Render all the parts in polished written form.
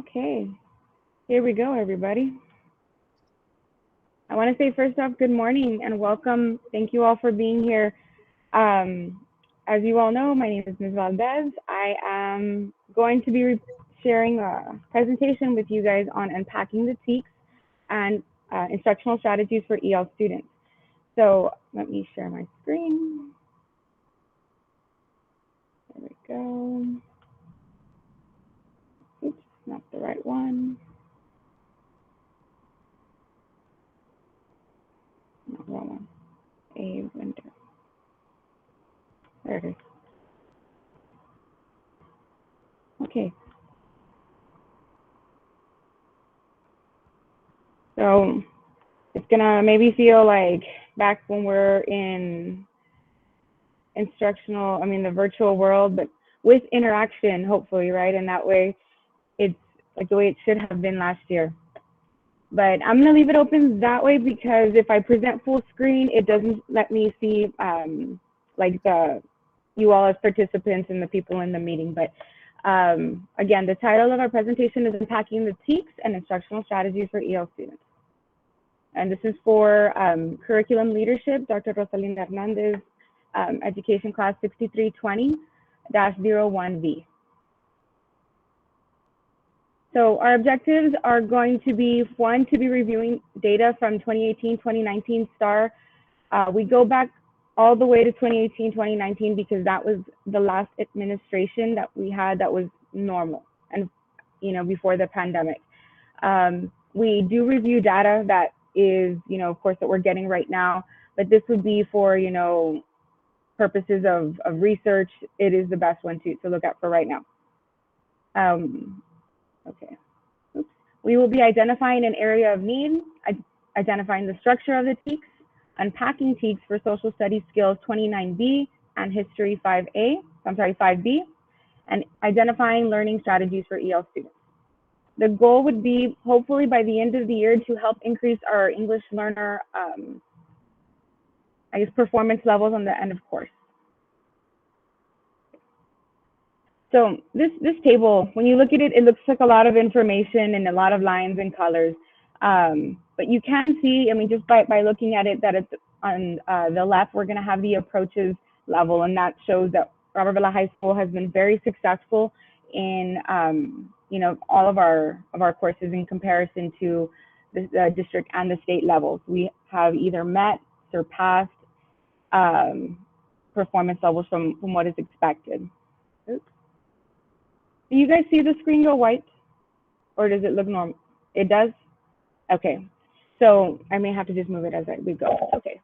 Okay, here we go, everybody. I want to say first off, good morning and welcome. Thank you all for being here. As you all know, my name is Ms. Valdez. I am going to be sharing a presentation with you guys on unpacking the TEKS and instructional strategies for EL students. So let me share my screen. There we go. Oops, not the right one. No, wrong one. A window. There it is. Okay. So it's gonna maybe feel like back when we're in the virtual world, but with interaction, hopefully, right? And that way it's like the way it should have been last year. But I'm gonna leave it open that way because if I present full screen, it doesn't let me see like you all as participants and the people in the meeting. But again, the title of our presentation is Unpacking the TEKS and Instructional Strategies for EL Students. And this is for curriculum leadership, Dr. Rosalinda Hernandez, education class 6320-01V. So our objectives are going to be, one, to be reviewing data from 2018-2019 STAR. We go back all the way to 2018-2019 because that was the last administration that we had that was normal and, before the pandemic. We do review data that is, of course, that we're getting right now, but this would be for, purposes of research. It is the best one to look at for right now. Okay. Oops. We will be identifying an area of need, identifying the structure of the TEKS, unpacking TEKS for social studies skills 29B and history 5B, and identifying learning strategies for EL students. The goal would be, hopefully by the end of the year, to help increase our English learner, performance levels on the end of course. So this table, when you look at it, it looks like a lot of information and a lot of lines and colors. But you can see, just by looking at it, that it's on the left, we're gonna have the approaches level, and that shows that Robert Vela High School has been very successful in, all of our courses in comparison to the district and the state levels. We have either met, surpassed performance levels from what is expected. Oops. Do you guys see the screen go white, or does it look normal? It does? Okay, so I may have to just move it as we go. Okay,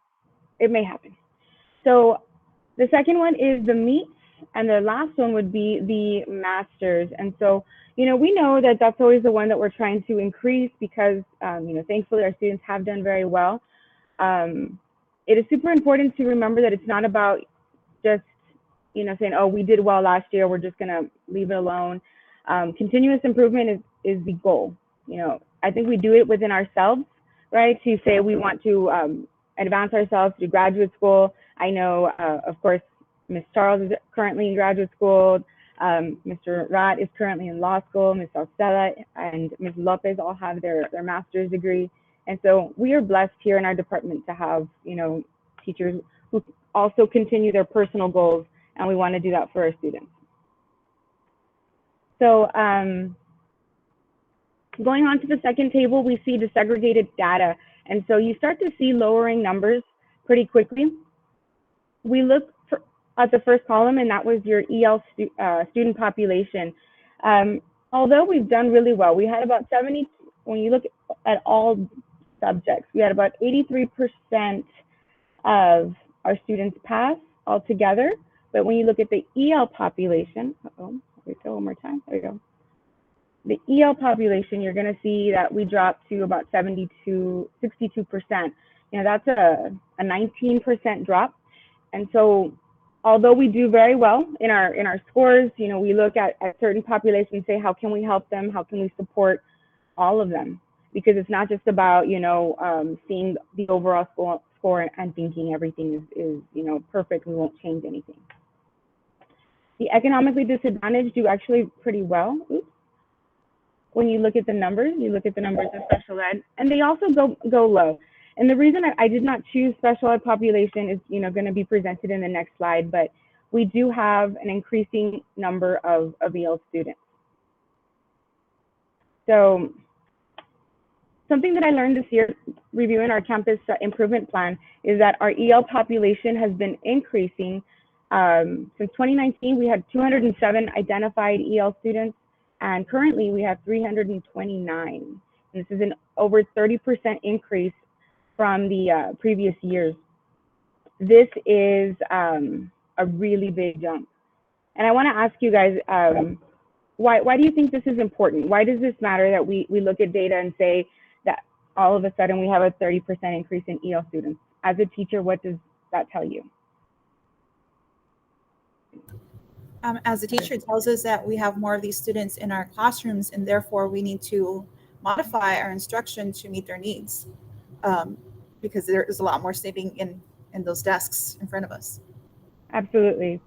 it may happen. So the second one is the meets, and the last one would be the masters. And so, we know that that's always the one that we're trying to increase because, thankfully our students have done very well. It is super important to remember that it's not about just, saying, oh, we did well last year, we're just gonna leave it alone. Continuous improvement is the goal. I think we do it within ourselves, right? To say we want to advance ourselves to graduate school. I know, of course, Ms. Charles is currently in graduate school. Mr. Rat is currently in law school. Ms. Alcela and Ms. Lopez all have their master's degree. And so we are blessed here in our department to have, teachers who also continue their personal goals, and we want to do that for our students. So going on to the second table, we see disaggregated data. And so you start to see lowering numbers pretty quickly. We look at the first column, and that was your EL student population. Although we've done really well, we had about 70, when you look at all subjects, we had about 83% of our students pass altogether. But when you look at the EL population, there we go, one more time, there we go. The EL population, you're gonna see that we dropped to about 62%. That's a 19% drop. And so, although we do very well in our scores, we look at certain populations and say, how can we help them? How can we support all of them? Because it's not just about, seeing the overall score and thinking everything is perfect, we won't change anything. The economically disadvantaged do actually pretty well. Oops. when you look at the numbers, you look at the numbers of special ed, and they also go low. And the reason I did not choose special ed population is, going to be presented in the next slide, but we do have an increasing number of EL students. So something that I learned this year reviewing our campus improvement plan is that our EL population has been increasing. Since 2019, we had 207 identified EL students, and currently we have 329. And this is an over 30% increase from the previous years. This is a really big jump. And I want to ask you guys, why do you think this is important? Why does this matter that we look at data and say that all of a sudden we have a 30% increase in EL students? As a teacher, what does that tell you? As a teacher, it tells us that we have more of these students in our classrooms, and therefore we need to modify our instruction to meet their needs, because there is a lot more sitting in those desks in front of us. Absolutely,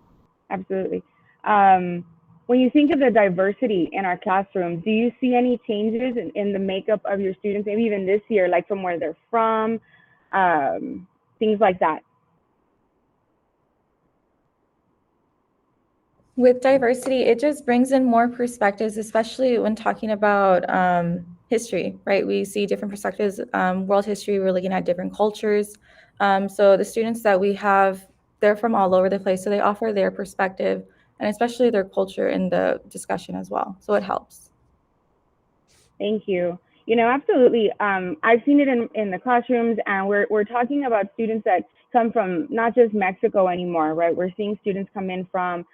absolutely. When you think of the diversity in our classroom, do you see any changes in the makeup of your students, maybe even this year, like from where they're from, things like that? With diversity, it just brings in more perspectives, especially when talking about history, right? We see different perspectives, world history, we're looking at different cultures. So the students that we have, they're from all over the place, so they offer their perspective and especially their culture in the discussion as well. So it helps. Thank you. Absolutely. I've seen it in the classrooms, and we're talking about students that come from not just Mexico anymore, right? We're seeing students come in from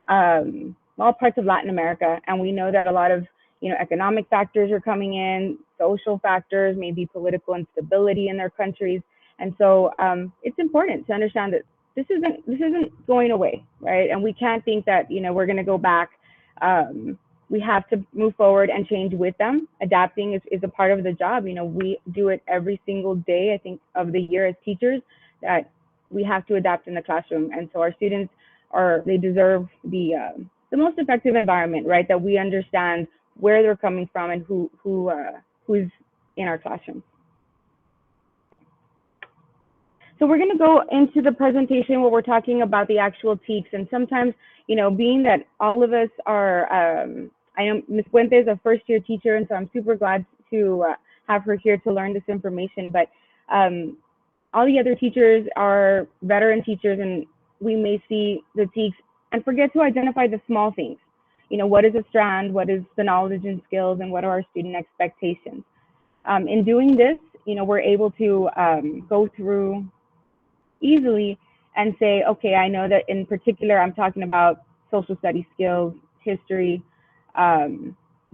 all parts of Latin America, and we know that a lot of economic factors are coming in, social factors, maybe political instability in their countries, and so it's important to understand that this isn't going away, right? And we can't think that we're going to go back. We have to move forward and change with them. Adapting is a part of the job. We do it every single day, I think, of the year as teachers, that we have to adapt in the classroom. And so our students they deserve the most effective environment, right? That we understand where they're coming from and who's in our classroom. So we're going to go into the presentation where we're talking about the actual TEKS. And sometimes, being that all of us are, I know Ms. Puente is a first-year teacher, and so I'm super glad to have her here to learn this information. But all the other teachers are veteran teachers, and we may see the TEKS and forget to identify the small things. What is a strand, what is the knowledge and skills, and what are our student expectations? In doing this, we're able to go through easily and say, okay, I know that in particular, I'm talking about social studies skills, history,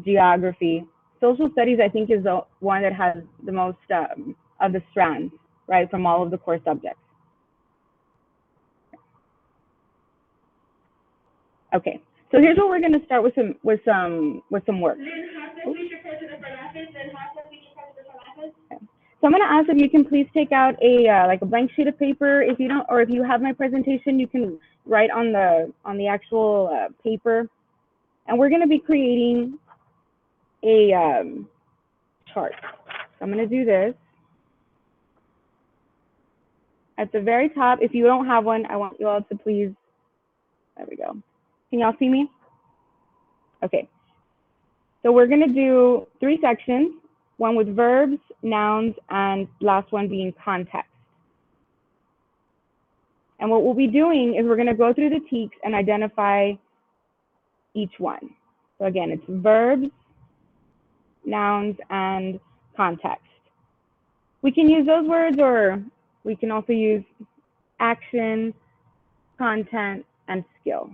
geography. Social studies, I think, is the one that has the most of the strands, right, from all of the core subjects. Okay, so here's where we're going to start with some work. So I'm going to ask if you can please take out a blank sheet of paper. If you don't, or if you have my presentation, you can write on the actual paper. And we're going to be creating a chart. So I'm going to do this. At the very top, if you don't have one, I want you all to please, there we go. Can y'all see me? Okay. So we're going to do 3 sections, one with verbs, nouns, and last one being context. And what we'll be doing is we're going to go through the TEKS and identify each one. So again, it's verbs, nouns, and context. We can use those words, or we can also use action, content, and skill.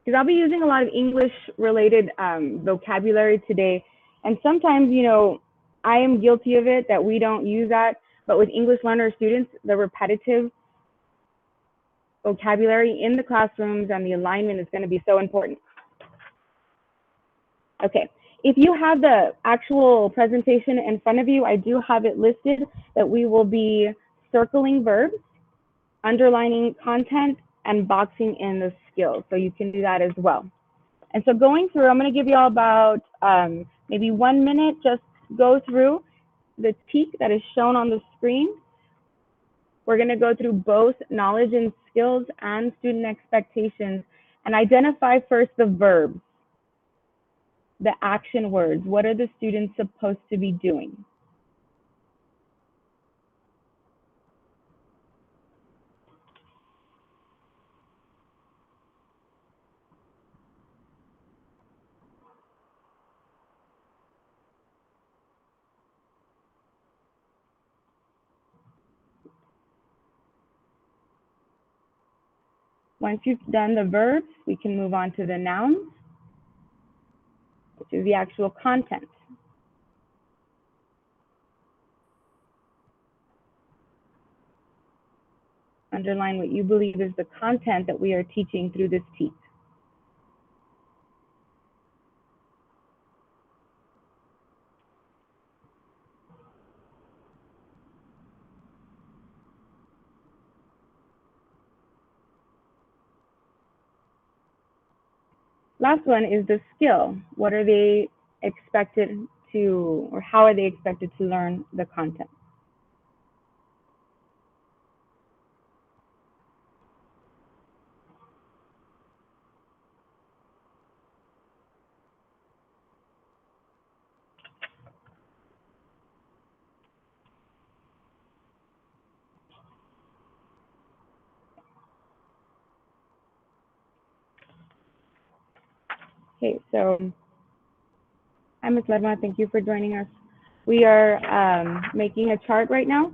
Because I'll be using a lot of English-related vocabulary today. And sometimes, I am guilty of it, that we don't use that. But with English learner students, the repetitive vocabulary in the classrooms and the alignment is going to be so important. Okay, if you have the actual presentation in front of you, I do have it listed that we will be circling verbs, underlining content, and boxing in the skills. So you can do that as well. And so going through, I'm going to give you all about maybe 1 minute, just go through the TEK that is shown on the screen. We're going to go through both knowledge and skills and student expectations and identify first the verbs, the action words. What are the students supposed to be doing? Once you've done the verbs, we can move on to the nouns, which is the actual content. Underline what you believe is the content that we are teaching through this TEK. Last one is the skill. What are they expected to, or how are they expected to learn the content? Okay, so hi, Ms. Lerma, thank you for joining us. We are making a chart right now.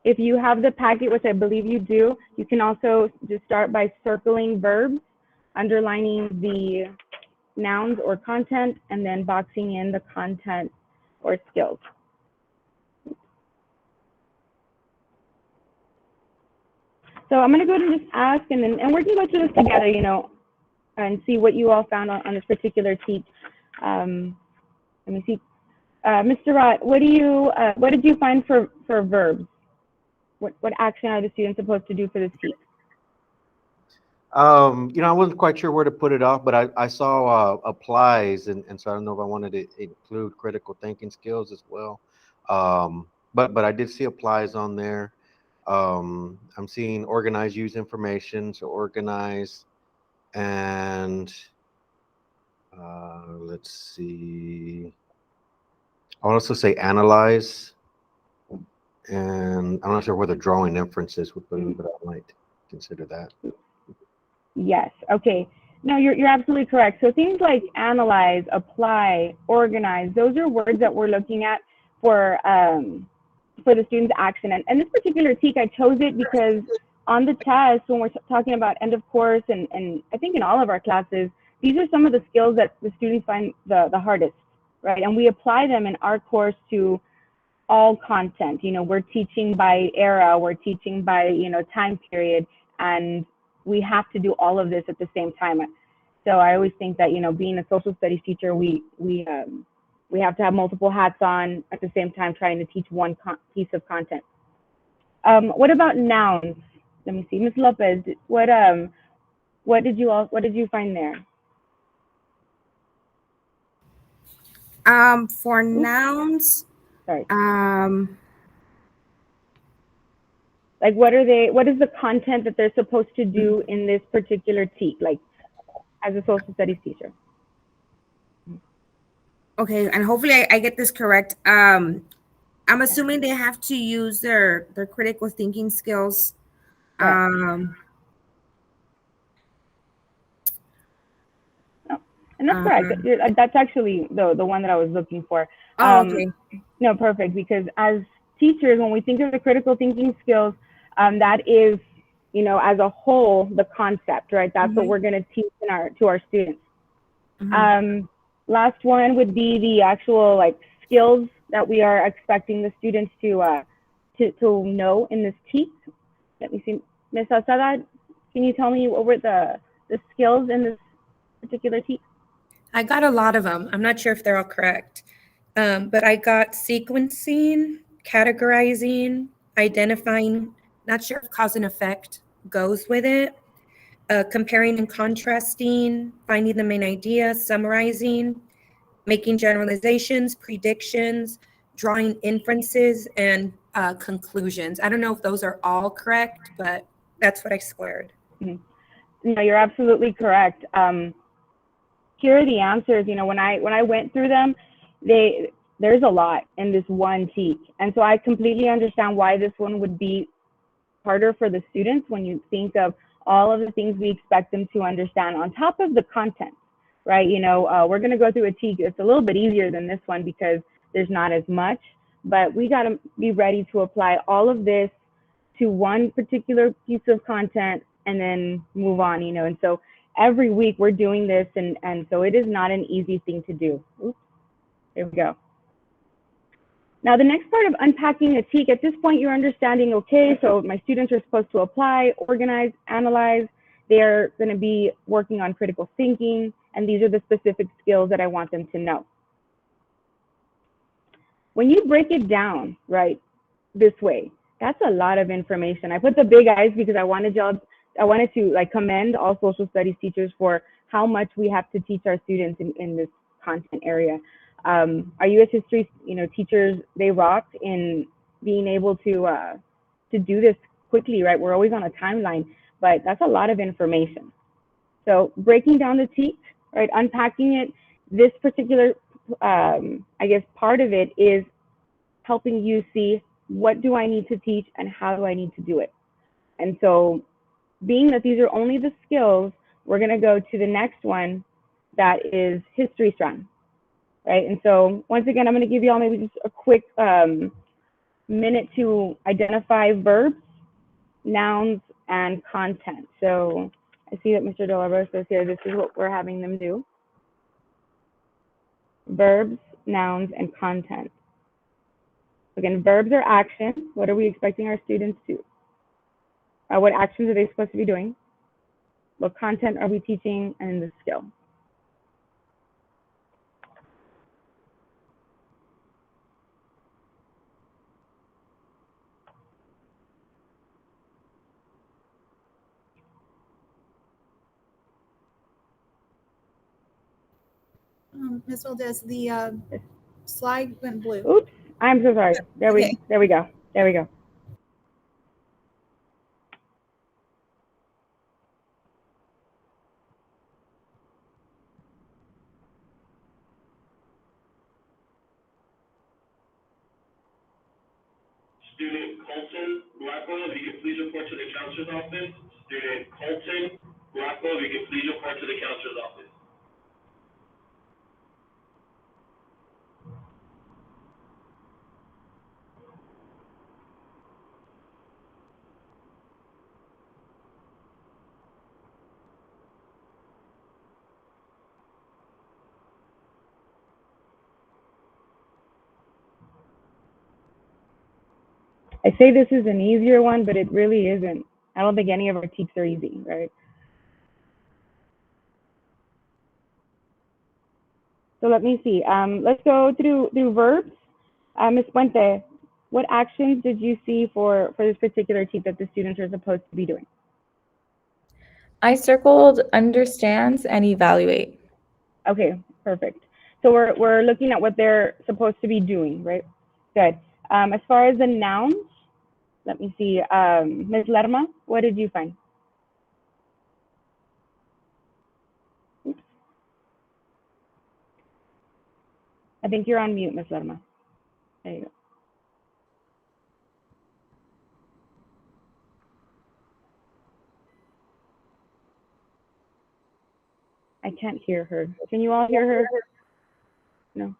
If you have the packet, which I believe you do, you can also just start by circling verbs, underlining the nouns or content, and then boxing in the content or skills. So I'm going to go ahead and just ask, and we're going to go through this together, you know, and see what you all found on this particular TEK. Let me see. Mr. Rott, what did you find for verbs? What action are the students supposed to do for this TEK? You know, I wasn't quite sure where to put it off, but I saw applies, and so I don't know if I wanted to include critical thinking skills as well. But I did see applies on there. I'm seeing organize, use information, so organize, and let's see. I also say analyze, and I'm not sure whether drawing inferences would be, but I might consider that. Yes. Okay. No, you're absolutely correct. So things like analyze, apply, organize, those are words that we're looking at for the student's action. And this particular TEK, I chose it because on the test, when we're talking about end of course, and I think in all of our classes, these are some of the skills that the students find the hardest, right? And we apply them in our course to all content. You know, we're teaching by era, we're teaching by, you know, time period, and we have to do all of this at the same time. So I always think that, you know, being a social studies teacher, we have to have multiple hats on at the same time trying to teach one piece of content. What about nouns? Let me see, Ms. Lopez, what did you find there? For nouns, Sorry. Like what is the content that they're supposed to do in this particular TEK, like as a social studies teacher? okay, and hopefully I get this correct. I'm assuming they have to use their critical thinking skills. Correct. No, and that's correct. That's actually the one that I was looking for. Okay. No, perfect, because as teachers, when we think of the critical thinking skills, that is, you know, as a whole, the concept, right? That's what we're going to teach to our students. Last one would be the actual like skills that we are expecting the students to know in this TEK. Let me see, Ms. Asada, can you tell me what were the skills in this particular TEK? I got a lot of them. I'm not sure if they're all correct, but I got sequencing, categorizing, identifying, not sure if cause and effect goes with it, comparing and contrasting, finding the main idea, summarizing, making generalizations, predictions, drawing inferences, and conclusions. I don't know if those are all correct, but that's what I squared. No, you're absolutely correct. Here are the answers. When I went through them, there's a lot in this one TEK, and so I completely understand why this one would be harder for the students when you think of all of the things we expect them to understand on top of the content, right? We're going to go through a TEK. It's a little bit easier than this one because there's not as much, but we got to be ready to apply all of this to one particular piece of content and then move on, and so every week we're doing this, and so it is not an easy thing to do. Oops, there we go. Now, the next part of unpacking a TEK, at this point, you're understanding, okay, so my students are supposed to apply, organize, analyze. They're going to be working on critical thinking, and these are the specific skills that I want them to know. When you break it down, right, this way, that's a lot of information. I put the big eyes because I wanted to commend all social studies teachers for how much we have to teach our students in this content area. Our U.S. history, teachers, they rocked in being able to do this quickly, right? We're always on a timeline, but that's a lot of information. So breaking down the TEK, right, unpacking it, this particular, part of it is helping you see what do I need to teach and how do I need to do it. And so being that these are only the skills, we're going to go to the next one that is history strand. Right, and so once again, I'm going to give you all maybe just a quick minute to identify verbs, nouns, and content. So I see that Mr. De La Rosa says here, this is what we're having them do. Verbs, nouns, and content. Again, verbs are action. What are we expecting our students to? What actions are they supposed to be doing? What content are we teaching, and the skill? Ms. Valdez, the slide went blue. Oops, I'm so sorry. There we go. There we go. Student Colton Blackwell, if you could please report to the counselor's office. Student Colton Blackwell, if you could please report to the counselor's office. I say this is an easier one, but it really isn't. I don't think any of our TEKs are easy, right? So let me see. Let's go through verbs. Ms. Puente, what actions did you see for this particular TEK that the students are supposed to be doing? I circled understands and evaluate. Okay, perfect. So we're looking at what they're supposed to be doing, right? Good. As far as the nouns, let me see. Ms. Lerma, what did you find? Oops. I think you're on mute, Ms. Lerma. There you go. I can't hear her. Can you all hear her? No.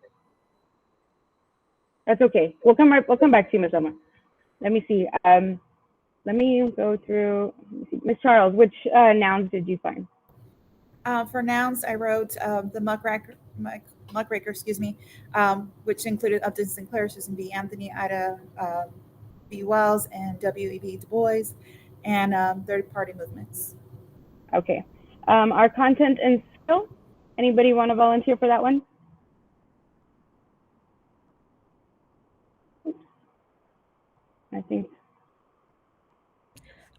That's okay. We'll come back to you, Ms. Lerma. Let me see. Let me go through. Ms. Charles, which nouns did you find? For nouns, I wrote the muckraker, which included Upton Sinclair, Susan B. Anthony, Ida B. Wells, and W.E.B. Du Bois, and third-party movements. Okay. Our content and skill. Anybody want to volunteer for that one? I think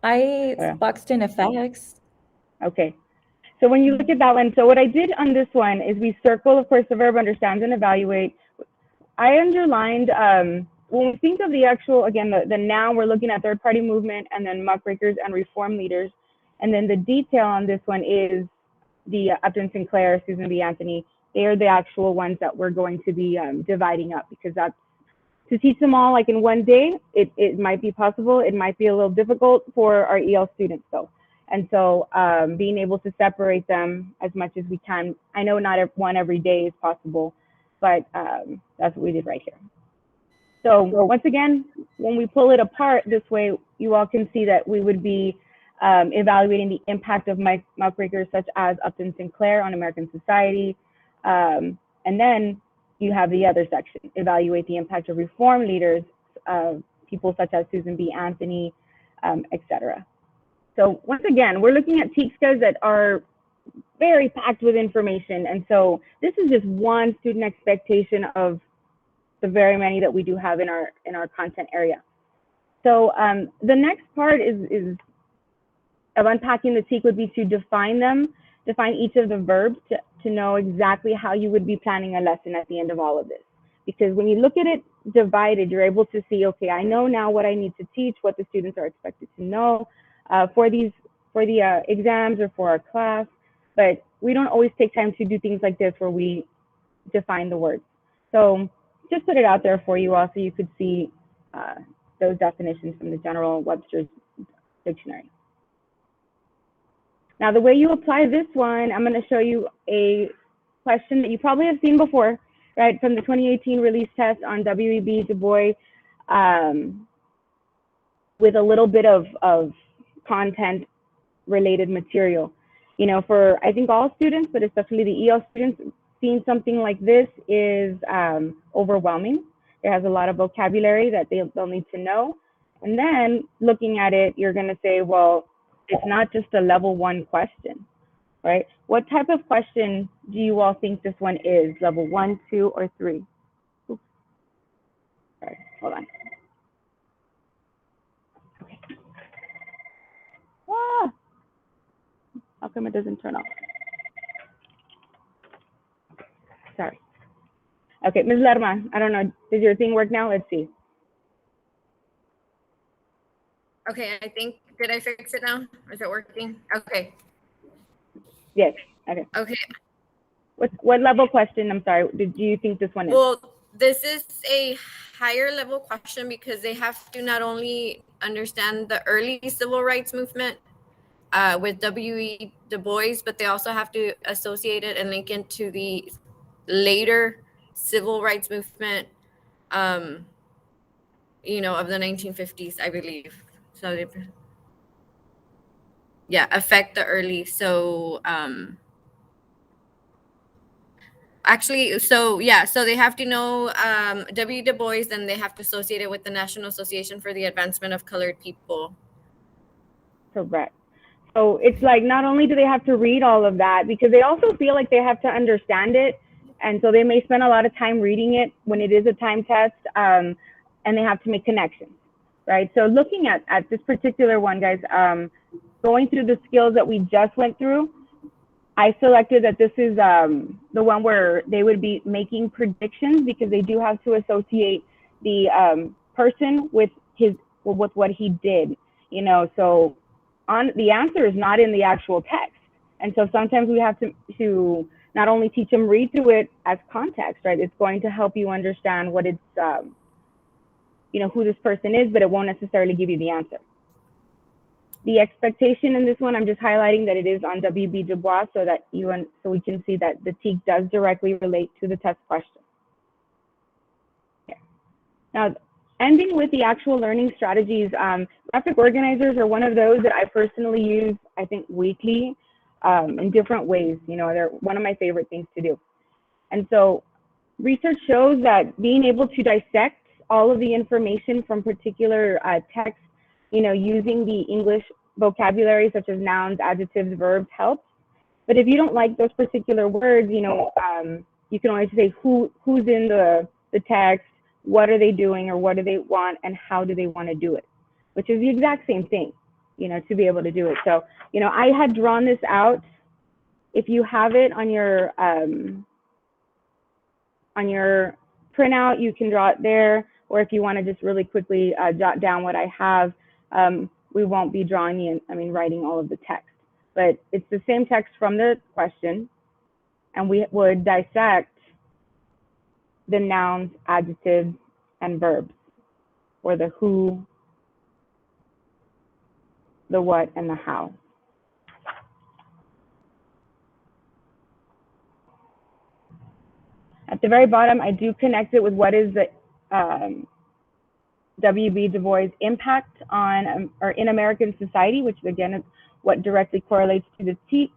I boxed in effects. Okay. So when you look at that one, so what I did on this one is we circle, of course, the verb understands and evaluate. I underlined, when we think of the actual, again, the noun, we're looking at third-party movement and then muckrakers and reform leaders. And then the detail on this one is the Upton Sinclair, Susan B. Anthony. They are the actual ones that we're going to be dividing up, because that's, to teach them all like in one day, it might be possible. It might be a little difficult for our EL students though. And so being able to separate them as much as we can. I know not one every day is possible, but that's what we did right here. So once again, when we pull it apart this way, you all can see that we would be evaluating the impact of muckrakers such as Upton Sinclair on American society. And then you have the other section, evaluate the impact of reform leaders, people such as Susan B. Anthony, etc. So once again, we're looking at TEKS that are very packed with information. And so this is just one student expectation of the very many that we do have in our content area. So the next part is of unpacking the TEK would be to define them, define each of the verbs to know exactly how you would be planning a lesson at the end of all of this. Because when you look at it divided, you're able to see, okay, I know now what I need to teach, what the students are expected to know for the exams or for our class. But we don't always take time to do things like this where we define the words. So just put it out there for you all so you could see those definitions from the General Webster's Dictionary. Now, the way you apply this one, I'm going to show you a question that you probably have seen before, right, from the 2018 release test on W.E.B. Du Bois, with a little bit of content-related material. You know, for, I think, all students, but especially the EL students, seeing something like this is overwhelming. It has a lot of vocabulary that they'll need to know. And then looking at it, you're going to say, well, it's not just a level 1 question, right? What type of question do you all think this one is? Level 1, 2, or 3? Oops. Sorry, hold on. Okay. Ah, how come it doesn't turn off? Sorry. Okay, Ms. Lerma, I don't know, does your thing work now? Let's see. Okay, I think, did I fix it now? Is it working? Okay. Yes, okay. Okay. What level question, I'm sorry, do you think this one is? Well, this is a higher level question because they have to not only understand the early civil rights movement with W.E. Du Bois, but they also have to associate it and link it to the later civil rights movement, you know, of the 1950s, I believe. So they, yeah, affect the early. So actually, so yeah, so they have to know W. Du Bois, and they have to associate it with the National Association for the Advancement of Colored People. Correct. So it's like not only do they have to read all of that, because they also feel like they have to understand it. And so they may spend a lot of time reading it when it is a time test, and they have to make connections, right? So looking at this particular one, guys, going through the skills that we just went through, I selected that this is the one where they would be making predictions, because they do have to associate the person with what he did, you know. So the answer is not in the actual text, and so sometimes we have to not only teach them read through it as context, right? It's going to help you understand what it's you know, who this person is, but it won't necessarily give you the answer. The expectation in this one, I'm just highlighting that it is on W.B. Du Bois, so that so we can see that the TEK does directly relate to the test question. Okay. Now, ending with the actual learning strategies, graphic organizers are one of those that I personally use, I think, weekly in different ways. You know, they're one of my favorite things to do. And so research shows that being able to dissect all of the information from particular texts, you know, using the English vocabulary such as nouns, adjectives, verbs helps. But if you don't like those particular words, you know, you can always say who's in the text, what are they doing, or what do they want, and how do they want to do it, which is the exact same thing. you know, to be able to do it. So, you know, I had drawn this out. If you have it on your printout, you can draw it there, or if you want to just really quickly jot down what I have, we won't be drawing writing all of the text, but it's the same text from the question, and we would dissect the nouns, adjectives, and verbs, or the who, the what, and the how. At the very bottom, I do connect it with what is the W.B. Du Bois' impact on or in American society, which again is what directly correlates to the TEKS.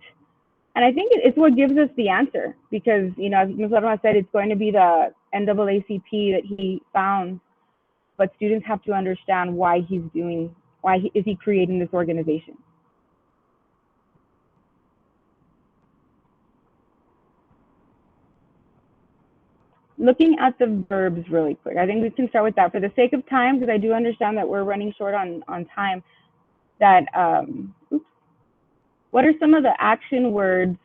And I think it's what gives us the answer, because, you know, as Ms. Lerma said, it's going to be the NAACP that he found, but students have to understand why is he creating this organization. Looking at the verbs really quick, I think we can start with that for the sake of time, because I do understand that we're running short on time. That what are some of the action words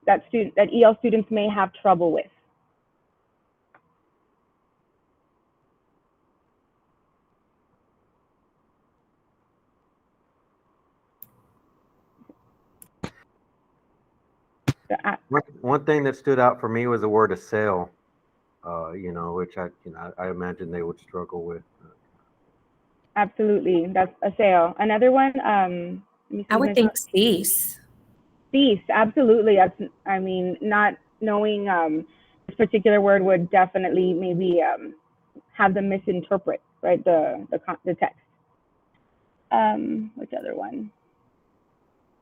that EL students may have trouble with? One thing that stood out for me was the word assail, you know, which I imagine they would struggle with. Absolutely, that's assail. Another one, I would think cease. Cease, absolutely. I mean, not knowing this particular word would definitely maybe have them misinterpret, right, the text. Which other one?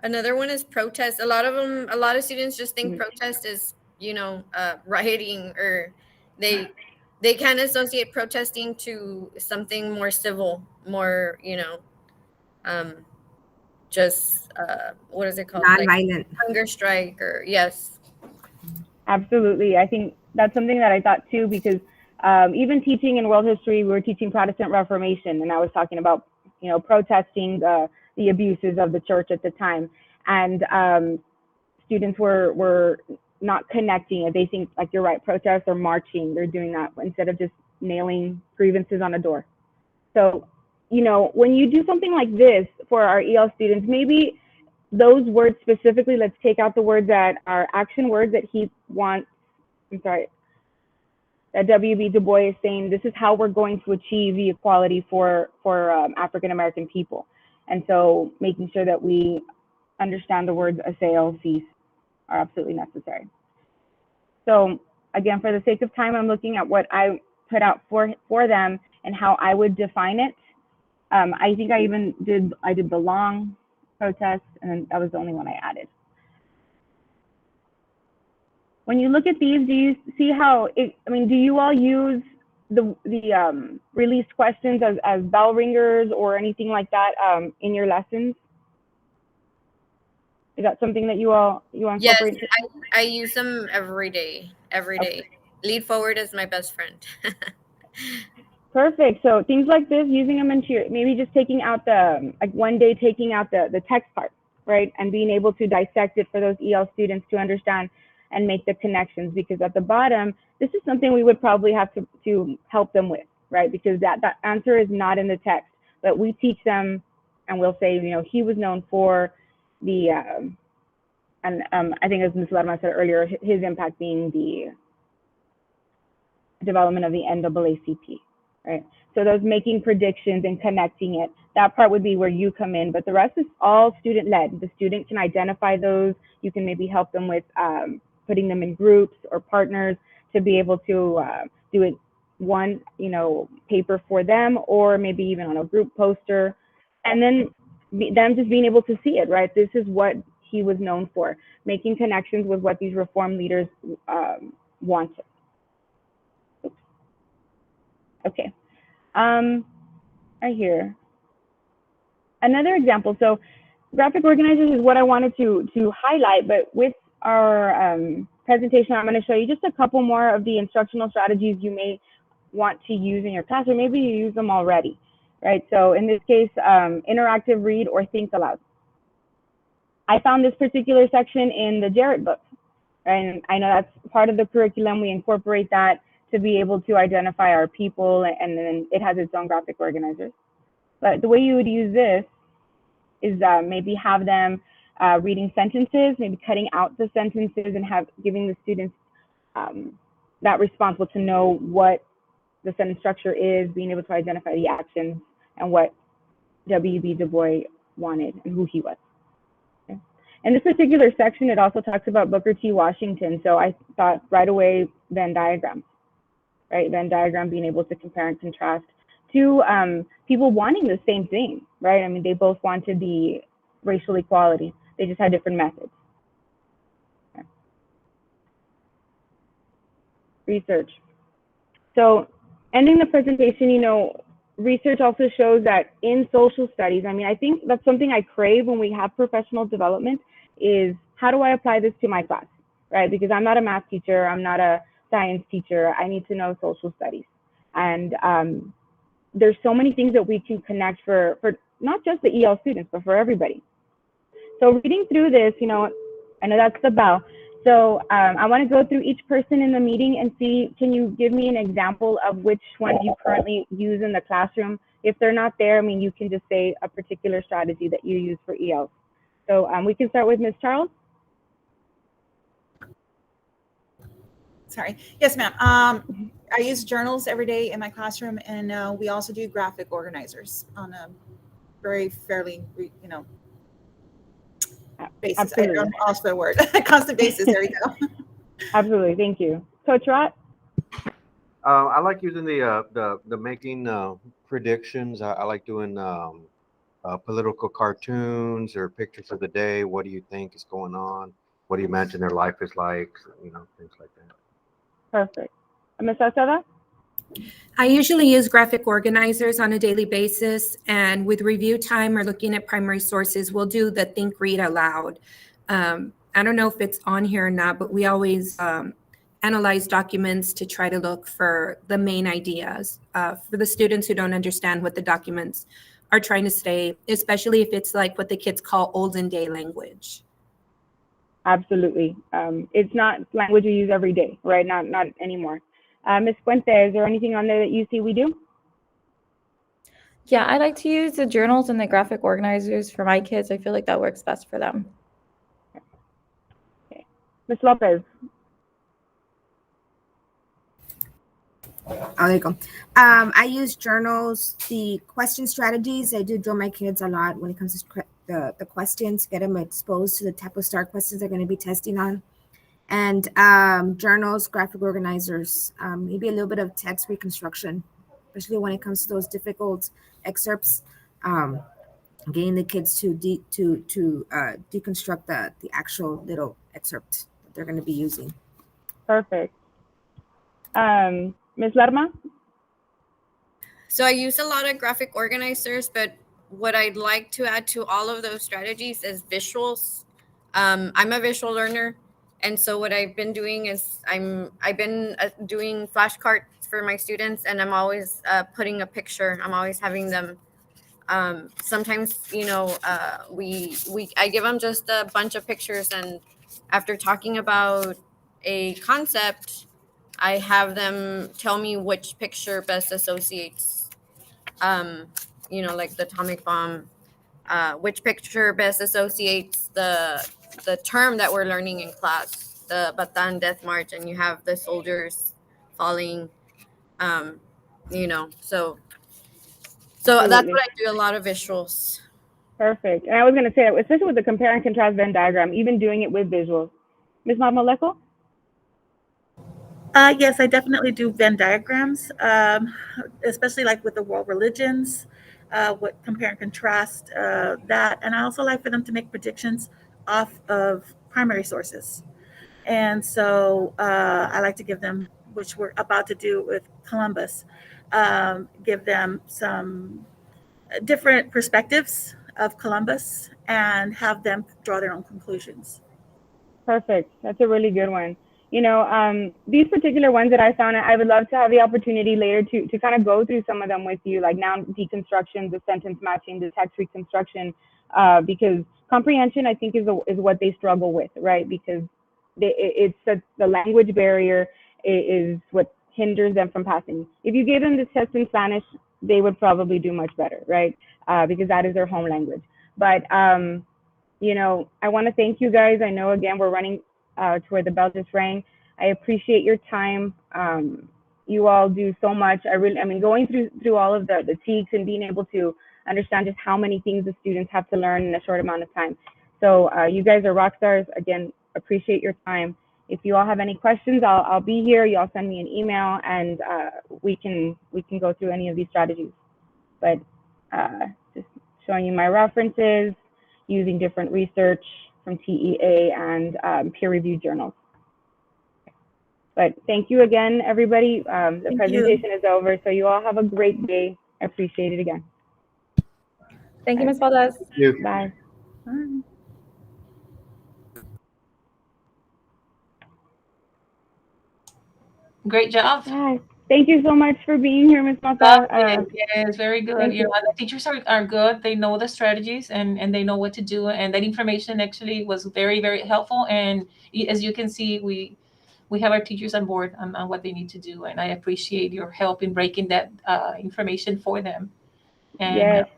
Another one is protest. A lot of students just think protest is, you know, rioting, or they can associate protesting to something more civil, more, you know, just what is it called? Non-violent. Like hunger strike, or yes. Absolutely. I think that's something that I thought too, because even teaching in world history, we were teaching Protestant Reformation, and I was talking about, you know, protesting the abuses of the church at the time, and students were not connecting it. They think, like, you're right, protests or marching, they're doing that instead of just nailing grievances on a door. So, you know, when you do something like this for our EL students, maybe those words specifically, let's take out the words that are action words that he wants, that W.B. Du Bois is saying, this is how we're going to achieve the equality for African-American people. And so making sure that we understand the words assail, cease are absolutely necessary. So again, for the sake of time, I'm looking at what I put out for them and how I would define it. I think I even did belong, protest, and that was the only one I added. When you look at these, do you see how do you all use the released questions as bell ringers or anything like that in your lessons? Is that something that you incorporate? Yes, I use them every day. Okay. Lead forward is my best friend. Perfect. So things like this, using them into your, maybe just taking out one day taking out the text part, right? And being able to dissect it for those EL students to understand and make the connections, because at the bottom, this is something we would probably have to help them with, right? Because that answer is not in the text, but we teach them and we'll say, you know, he was known for the, I think as Ms. Lerma said earlier, his impact being the development of the NAACP, right? So those making predictions and connecting it, that part would be where you come in, but the rest is all student-led. The student can identify those. You can maybe help them with putting them in groups or partners to be able to do it one, you know, paper for them, or maybe even on a group poster, and then them just being able to see it, right? This is what he was known for, making connections with what these reform leaders wanted. Oops. Okay. Right here. Another example. So graphic organizers is what I wanted to highlight, but with our presentation, I'm going to show you just a couple more of the instructional strategies you may want to use in your class, or maybe you use them already. right? So in this case, interactive read or think aloud. I found this particular section in the Jarrett book, right? And I know that's part of the curriculum. We incorporate that to be able to identify our people, and then it has its own graphic organizers. But the way you would use this is maybe have them reading sentences, maybe cutting out the sentences and giving the students that responsible to know what the sentence structure is, being able to identify the actions and what W.B. Du Bois wanted and who he was. Okay. In this particular section, it also talks about Booker T. Washington. So I thought right away Venn diagrams, right? Venn diagram, being able to compare and contrast to people wanting the same thing, right? I mean, they both wanted the racial equality. They just had different methods. Okay. Research. So ending the presentation, you know, research also shows that in social studies, I mean, I think that's something I crave when we have professional development is how do I apply this to my class, right? Because I'm not a math teacher, I'm not a science teacher, I need to know social studies. And there's so many things that we can connect for not just the EL students, but for everybody. So reading through this, you know, I know that's the bell. So I want to go through each person in the meeting and see, can you give me an example of which one you currently use in the classroom? If they're not there, I mean, you can just say a particular strategy that you use for ELs. So we can start with Ms. Charles. Sorry. Yes, ma'am. I use journals every day in my classroom, and we also do graphic organizers on a very fairly, you know, basis. Absolutely. I don't ask for the word. Constant basis. There we go. Absolutely. Thank you. Coach Rott? I like using the making predictions. I like doing political cartoons or pictures of the day. What do you think is going on? What do you imagine their life is like? You know, things like that. Perfect. Ms. Asada? I usually use graphic organizers on a daily basis, and with review time or looking at primary sources, we'll do the think, read aloud. I don't know if it's on here or not, but we always analyze documents to try to look for the main ideas for the students who don't understand what the documents are trying to say, especially if it's like what the kids call olden day language. Absolutely. It's not language you use every day, right? Not anymore. Ms. Puente, is there anything on there that you see we do? Yeah, I like to use the journals and the graphic organizers for my kids. I feel like that works best for them. Okay. Ms. Lopez? Oh, there you go. I use journals, the question strategies. I do drill my kids a lot when it comes to the questions, get them exposed to the type of STAR questions they're going to be testing on. And journals, graphic organizers, maybe a little bit of text reconstruction, especially when it comes to those difficult excerpts. Getting the kids to deconstruct the actual little excerpt that they're going to be using. Perfect. Ms. Lerma? So I use a lot of graphic organizers, but what I'd like to add to all of those strategies is visuals. I'm a visual learner, and so what I've been doing is I've been doing flashcards for my students, and I'm always putting a picture. I'm always having them. Sometimes, you know, I give them just a bunch of pictures, and after talking about a concept, I have them tell me which picture best associates, you know, like the atomic bomb, which picture best associates the term that we're learning in class, the Bataan Death March, and you have the soldiers falling, you know, so that's what I do, a lot of visuals. Perfect. And I was going to say that, especially with the compare and contrast Venn diagram, even doing it with visuals. Ms. Malmoleco? Yes, I definitely do Venn diagrams, especially like with the world religions, what compare and contrast that. And I also like for them to make predictions off of primary sources. And so I like to give them, which we're about to do with Columbus, give them some different perspectives of Columbus and have them draw their own conclusions. Perfect. That's a really good one. These particular ones that I found, I would love to have the opportunity later to kind of go through some of them with you, like noun deconstruction, the sentence matching, the text reconstruction, because comprehension, I think, is what they struggle with, right? Because the language barrier is what hinders them from passing. If you gave them this test in Spanish, they would probably do much better, right? Because that is their home language. But I want to thank you guys. I know, again, we're running toward the bell just rang. I appreciate your time. You all do so much. Going through all of the TEKS and being able to understand just how many things the students have to learn in a short amount of time. So you guys are rock stars. Again, appreciate your time. If you all have any questions, I'll be here. You all send me an email, and we can go through any of these strategies. But just showing you my references, using different research from TEA and peer-reviewed journals. But thank you again, everybody. The presentation is over, so you all have a great day. I appreciate it again. Thank you, Ms. Valdez. Thank you. Bye. Bye. Great job. Bye. Thank you so much for being here, Ms. Mata. Yes, very good. The teachers are good. They know the strategies and they know what to do. And that information actually was very, very helpful. And as you can see, we have our teachers on board on what they need to do. And I appreciate your help in breaking that information for them. And, yes.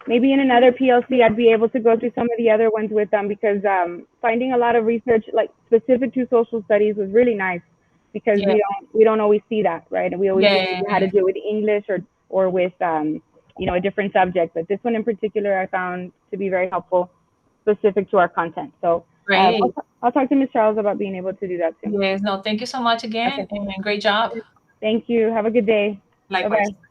Maybe in another PLC, I'd be able to go through some of the other ones with them, because finding a lot of research like specific to social studies was really nice, because we don't always see that, right? And we always had to do it with English or with a different subject. But this one in particular, I found to be very helpful, specific to our content. So I'll talk to Ms. Charles about being able to do that soon. Yes, no, thank you so much again, and great job. Thank you. Have a good day. Likewise. Bye-bye.